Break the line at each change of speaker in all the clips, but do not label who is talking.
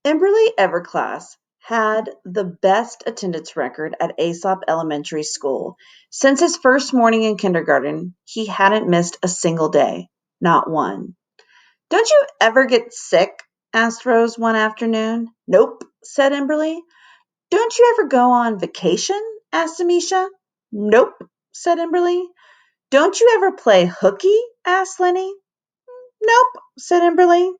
Emberly Everclass had the best attendance record at Aesop Elementary School. Since his first morning in kindergarten, he hadn't missed a single day. Not one. Don't you ever get sick? Asked Rose one afternoon. Nope, said Emberly. Don't you ever go on vacation? Asked Amisha. Nope, said Emberly. Don't you ever play hooky? Asked Lenny. Nope, said Emberly.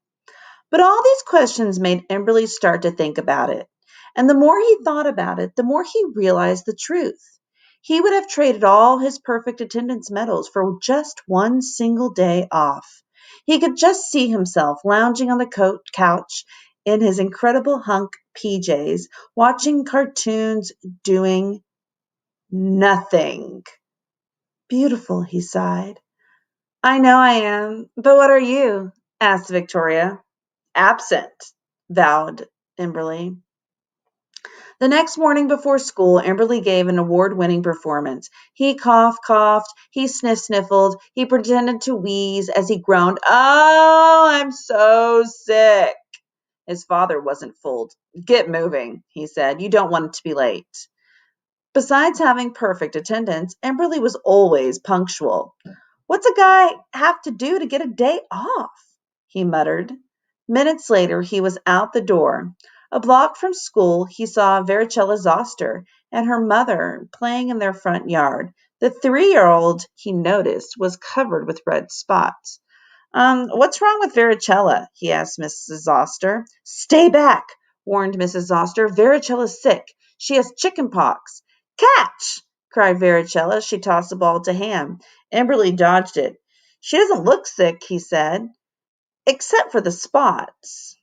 But all these questions made Emberly start to think about it. And the more he thought about it, the more he realized the truth. He would have traded all his perfect attendance medals for just one single day off. He could just see himself lounging on the couch in his incredible hunk PJs, watching cartoons, doing nothing. Beautiful, he sighed. I know I am, but what are you? Asked Victoria. Absent, vowed Emberly. The next morning before school, Emberly gave an award-winning performance. He coughed, he sniffled, he pretended to wheeze as he groaned, "Oh, I'm so sick." His father wasn't fooled. "Get moving," he said. "You don't want it to be late." Besides having perfect attendance, Emberly was always punctual. "What's a guy have to do to get a day off?" he muttered. Minutes later, he was out the door. A block from school, he saw Vericella Zoster and her mother playing in their front yard. The 3-year-old, he noticed, was covered with red spots. What's wrong with Vericella? He asked Mrs. Zoster. Stay back, warned Mrs. Zoster. Vericella's sick. She has chicken pox. Catch! Cried Vericella. She tossed the ball to Ham. Emberly dodged it. She doesn't look sick, he said, except for the spots.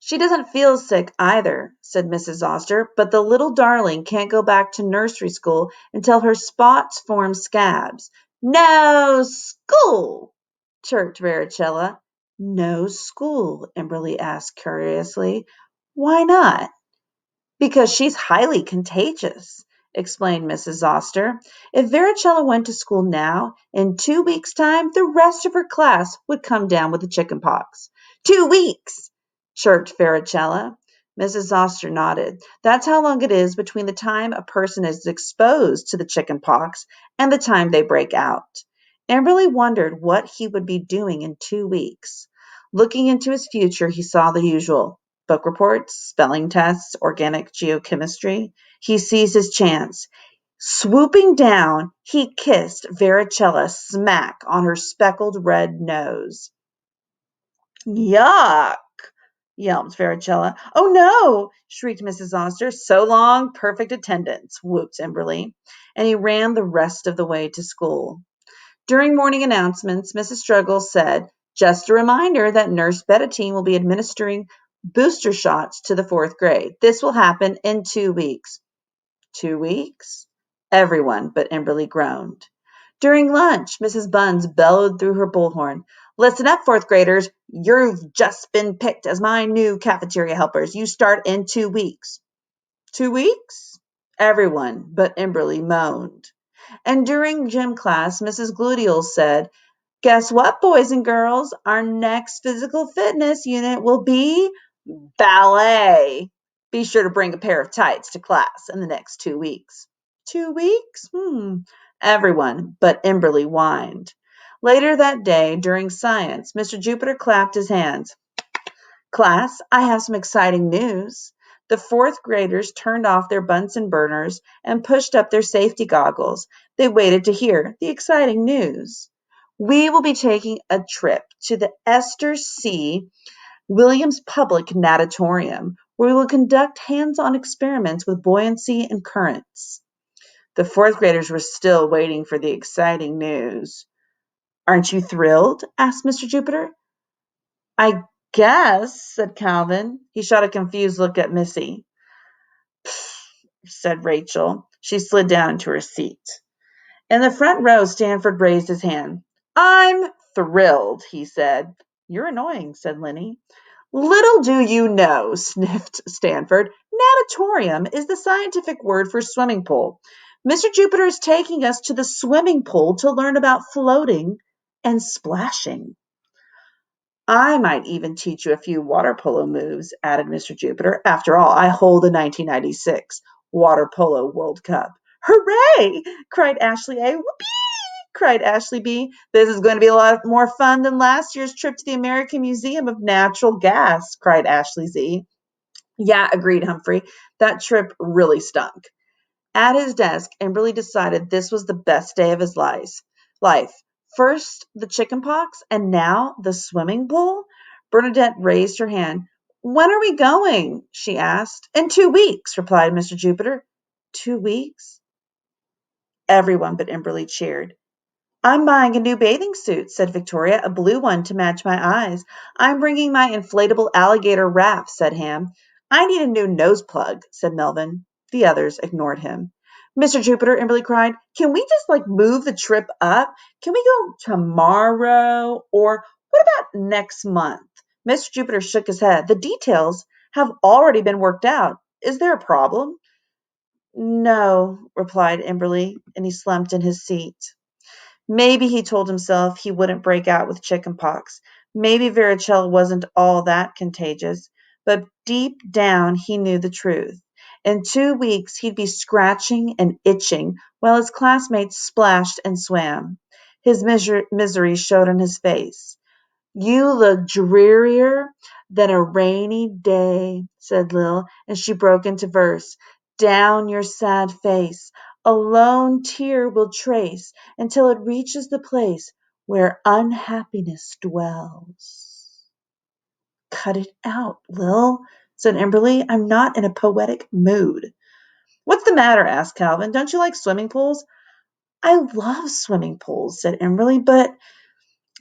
She doesn't feel sick either, said Mrs. Oster, but the little darling can't go back to nursery school until her spots form scabs. No school, chirped Vericella. No school, Emberly asked curiously. Why not? Because she's highly contagious, explained Mrs. Oster. If Vericella went to school now, in 2 weeks' time, the rest of her class would come down with the chicken pox. 2 weeks, chirped Vericella. Mrs. Oster nodded. That's how long it is between the time a person is exposed to the chicken pox and the time they break out. Amberley wondered what he would be doing in 2 weeks. Looking into his future, he saw the usual. Book reports, spelling tests, organic geochemistry. He seized his chance. Swooping down, he kissed Vericella smack on her speckled red nose. Yuck! Yelped Vericella. Oh no! Shrieked Mrs. Oster. So long, perfect attendance, whooped Emberly. And he ran the rest of the way to school. During morning announcements, Mrs. Struggles said, just a reminder that Nurse Bettine will be administering booster shots to the 4th grade. This will happen in 2 weeks. 2 weeks? Everyone but Emberly groaned. During lunch, Mrs. Buns bellowed through her bullhorn. Listen up, 4th graders. You've just been picked as my new cafeteria helpers. You start in 2 weeks. 2 weeks? Everyone but Emberly moaned. And during gym class, Mrs. Gluteal said, guess what, boys and girls? Our next physical fitness unit will be ballet. Be sure to bring a pair of tights to class in the next 2 weeks. 2 weeks? Everyone but Emberly whined. Later that day, during science, Mr. Jupiter clapped his hands. Class, I have some exciting news. The 4th graders turned off their Bunsen burners and pushed up their safety goggles. They waited to hear the exciting news. We will be taking a trip to the Esther C. Williams Public Natatorium, where we will conduct hands-on experiments with buoyancy and currents. The 4th graders were still waiting for the exciting news. Aren't you thrilled? Asked Mr. Jupiter. I guess, said Calvin. He shot a confused look at Missy. Pfft, said Rachel. She slid down into her seat. In the front row, Stanford raised his hand. I'm thrilled, he said. You're annoying, said Lenny. Little do you know, sniffed Stanford. Natatorium is the scientific word for swimming pool. Mr. Jupiter is taking us to the swimming pool to learn about floating and splashing. I might even teach you a few water polo moves, added Mr. Jupiter. After all, I hold the 1996 Water Polo World Cup. Hooray! Cried Ashley A. Whoopee! Cried Ashley B. This is going to be a lot more fun than last year's trip to the American Museum of Natural Gas, cried Ashley Z. Yeah, agreed Humphrey. That trip really stunk. At his desk, Emberly decided this was the best day of his life. First the chicken pox, and now the swimming pool? Bernadette raised her hand. When are we going? She asked. In 2 weeks, replied Mr. Jupiter. 2 weeks? Everyone but Emberly cheered. I'm buying a new bathing suit, said Victoria, a blue one to match my eyes. I'm bringing my inflatable alligator raft, said Ham. I need a new nose plug, said Melvin. The others ignored him. Mr. Jupiter, Emberly cried, can we just move the trip up? Can we go tomorrow? Or what about next month? Mr. Jupiter shook his head. The details have already been worked out. Is there a problem? No, replied Emberly, and he slumped in his seat. Maybe he told himself he wouldn't break out with chicken pox. Maybe varicella wasn't all that contagious. But deep down, he knew the truth. In 2 weeks, he'd be scratching and itching while his classmates splashed and swam. His misery showed on his face. You look drearier than a rainy day, said Lil, and she broke into verse. Down your sad face, a lone tear will trace until it reaches the place where unhappiness dwells. Cut it out, Lil, said Emberly. I'm not in a poetic mood. What's the matter? Asked Calvin. Don't you like swimming pools? I love swimming pools, said Emberly, but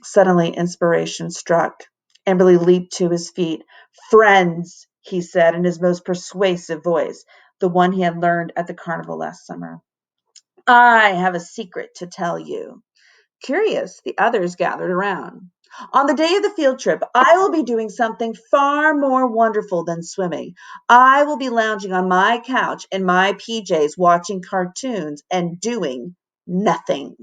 suddenly inspiration struck. Emberly leaped to his feet. Friends, he said in his most persuasive voice, the one he had learned at the carnival last summer. I have a secret to tell you. Curious, the others gathered around. On the day of the field trip, I will be doing something far more wonderful than swimming. I will be lounging on my couch in my PJs watching cartoons and doing nothing.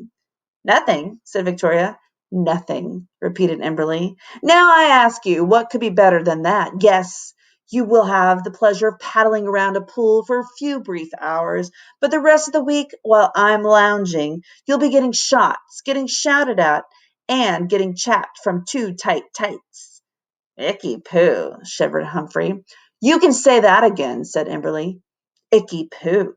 Nothing, said Victoria. Nothing, repeated Emberly. Now I ask you, what could be better than that? Yes, you will have the pleasure of paddling around a pool for a few brief hours, but the rest of the week, while I'm lounging, you'll be getting shots, getting shouted at, and getting chapped from too tight tights. Icky poo, shivered Humphrey. You can say that again, said Emberly. Icky poo,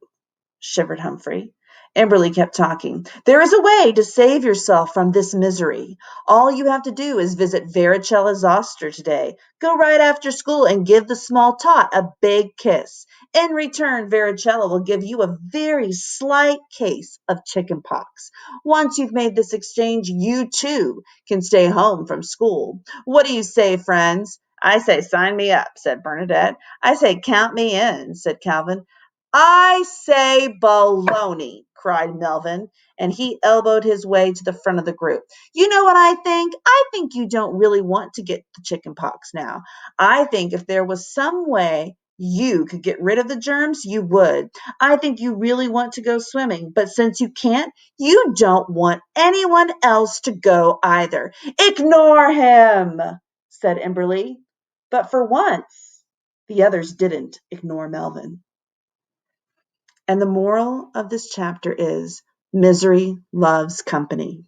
shivered Humphrey. Emberly kept talking. There is a way to save yourself from this misery. All you have to do is visit Varicella's Oster today. Go right after school and give the small tot a big kiss. In return, Varicella will give you a very slight case of chicken pox. Once you've made this exchange, you too can stay home from school. What do you say, friends? I say sign me up, said Bernadette. I say count me in, said Calvin. I say baloney, cried Melvin, and he elbowed his way to the front of the group. You know what I think? I think you don't really want to get the chicken pox now. I think if there was some way you could get rid of the germs, you would. I think you really want to go swimming, but since you can't, you don't want anyone else to go either. Ignore him, said Emberly. But for once, the others didn't ignore Melvin. And the moral of this chapter is misery loves company.